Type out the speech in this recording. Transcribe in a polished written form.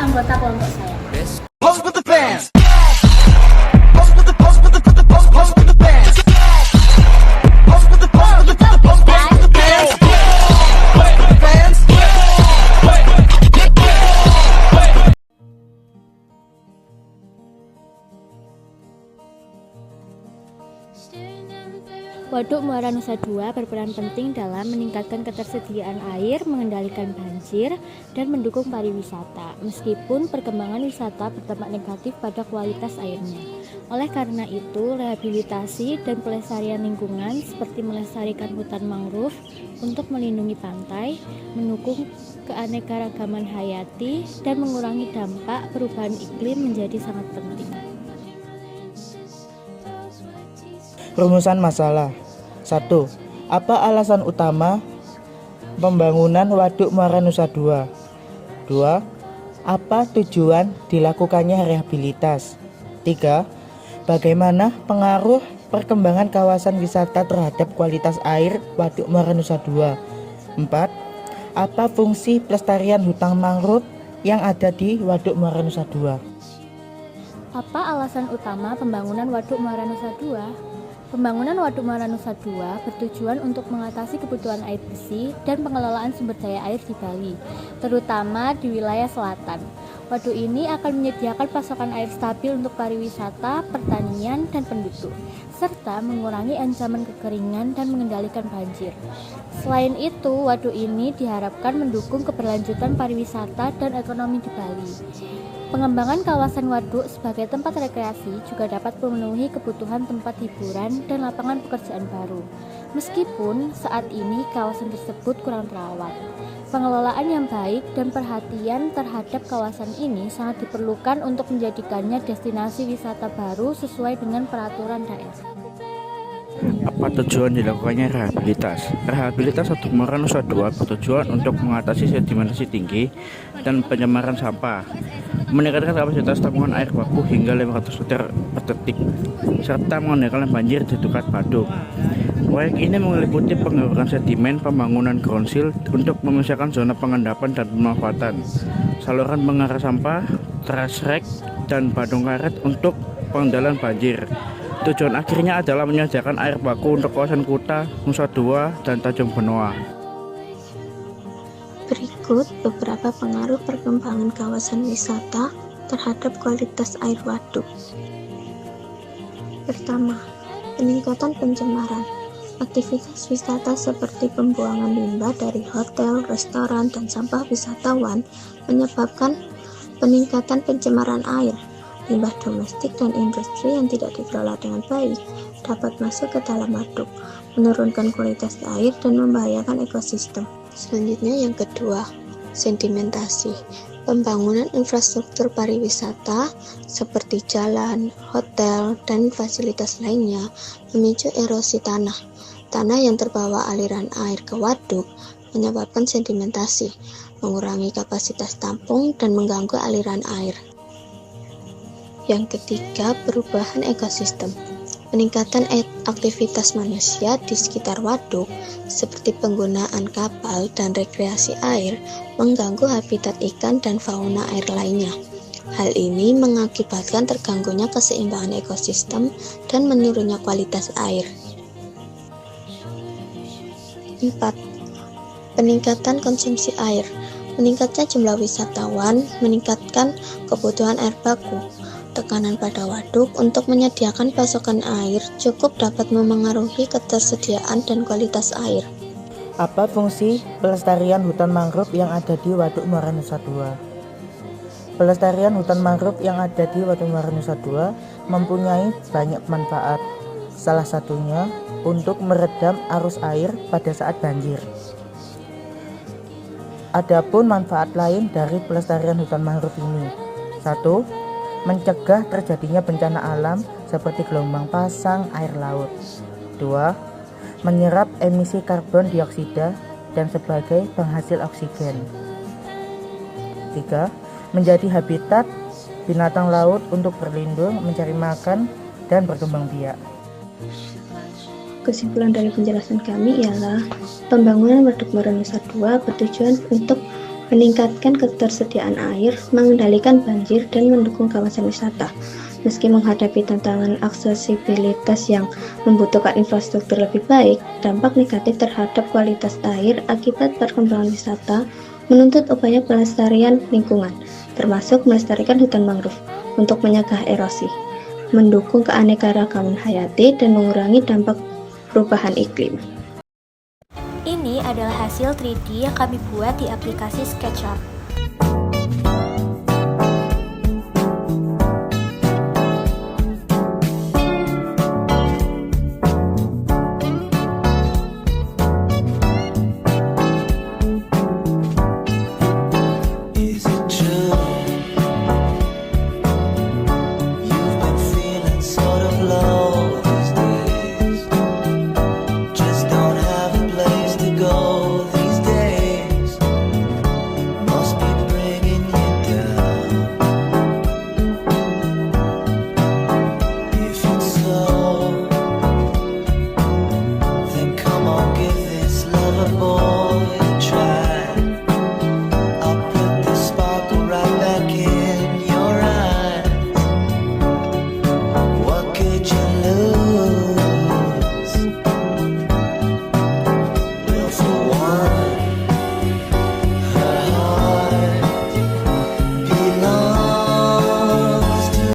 anggota kelompok saya. Pose with the fans. Waduk Muara Nusa Dua berperan penting dalam meningkatkan ketersediaan air, mengendalikan banjir, dan mendukung pariwisata. Meskipun perkembangan wisata berdampak negatif pada kualitas airnya. Oleh karena itu, rehabilitasi dan pelestarian lingkungan seperti melestarikan hutan mangrove untuk melindungi pantai, mendukung keanekaragaman hayati, dan mengurangi dampak perubahan iklim menjadi sangat penting. Rumusan masalah. 1. Apa alasan utama pembangunan Waduk Muara Nusa Dua? 2. Apa tujuan dilakukannya rehabilitas? 3. Bagaimana pengaruh perkembangan kawasan wisata terhadap kualitas air Waduk Muara Nusa Dua? 4. Apa fungsi pelestarian hutan mangrove yang ada di Waduk Muara Nusa Dua? Apa alasan utama pembangunan Waduk Muara Nusa Dua? Pembangunan Waduk Muara Nusa Dua bertujuan untuk mengatasi kebutuhan air bersih dan pengelolaan sumber daya air di Bali, terutama di wilayah selatan. Waduk ini akan menyediakan pasokan air stabil untuk pariwisata, pertanian, dan penduduk, serta mengurangi ancaman kekeringan dan mengendalikan banjir. Selain itu, waduk ini diharapkan mendukung keberlanjutan pariwisata dan ekonomi di Bali. Pengembangan kawasan waduk sebagai tempat rekreasi juga dapat memenuhi kebutuhan tempat hiburan dan lapangan pekerjaan baru. Meskipun saat ini kawasan tersebut kurang terawat, pengelolaan yang baik dan perhatian terhadap kawasan ini sangat diperlukan untuk menjadikannya destinasi wisata baru sesuai dengan peraturan daerah. Apa tujuan dilakukannya rehabilitas? Rehabilitas Waduk Muara Nusa Dua bertujuan untuk mengatasi sedimentasi tinggi dan pencemaran sampah, meningkatkan kapasitas tampungan air baku hingga 500 liter per detik, serta mengendalikan banjir di Dekat Waduk. Proyek ini meliputi pengurangan sedimen, pembangunan ground shield untuk memisahkan zona pengendapan dan pemanfaatan, saluran pengarah sampah, trash rack, dan badung karet untuk pengendalian banjir. Tujuan akhirnya adalah menyediakan air baku untuk kawasan Kuta, Nusa Dua, dan Tanjung Benoa. Berikut beberapa pengaruh perkembangan kawasan wisata terhadap kualitas air waduk. Pertama, peningkatan pencemaran. Aktivitas wisata seperti pembuangan limbah dari hotel, restoran, dan sampah wisatawan menyebabkan peningkatan pencemaran air. Limbah domestik dan industri yang tidak dikelola dengan baik dapat masuk ke dalam waduk, menurunkan kualitas air dan membahayakan ekosistem. Selanjutnya yang kedua, sedimentasi. Pembangunan infrastruktur pariwisata seperti jalan, hotel, dan fasilitas lainnya memicu erosi tanah. Tanah yang terbawa aliran air ke waduk menyebabkan sedimentasi, mengurangi kapasitas tampung dan mengganggu aliran air. Yang ketiga, perubahan ekosistem. Peningkatan aktivitas manusia di sekitar waduk seperti penggunaan kapal dan rekreasi air mengganggu habitat ikan dan fauna air lainnya. Hal ini mengakibatkan terganggunya keseimbangan ekosistem dan menurunnya kualitas air. 4. Peningkatan konsumsi air. Meningkatnya jumlah wisatawan meningkatkan kebutuhan air baku. Tekanan pada waduk untuk menyediakan pasokan air cukup dapat memengaruhi ketersediaan dan kualitas air. Apa fungsi pelestarian hutan mangrove yang ada di Waduk Muara Nusa Dua? Pelestarian hutan mangrove yang ada di Waduk Muara Nusa Dua mempunyai banyak manfaat. Salah satunya untuk meredam arus air pada saat banjir. Adapun manfaat lain dari pelestarian hutan mangrove ini. 1. Mencegah terjadinya bencana alam seperti gelombang pasang air laut. 2. Menyerap emisi karbon dioksida dan sebagai penghasil oksigen. 3. Menjadi habitat binatang laut untuk berlindung, mencari makan, dan berkembang biak. Kesimpulan dari penjelasan kami ialah pembangunan Waduk Muara Nusa Dua bertujuan untuk meningkatkan ketersediaan air, mengendalikan banjir, dan mendukung kawasan wisata. Meski menghadapi tantangan aksesibilitas yang membutuhkan infrastruktur lebih baik, dampak negatif terhadap kualitas air akibat perkembangan wisata menuntut upaya pelestarian lingkungan, termasuk melestarikan hutan mangrove untuk mencegah erosi, mendukung keanekaragaman hayati, dan mengurangi dampak perubahan iklim. Ini adalah hasil 3D yang kami buat di aplikasi SketchUp.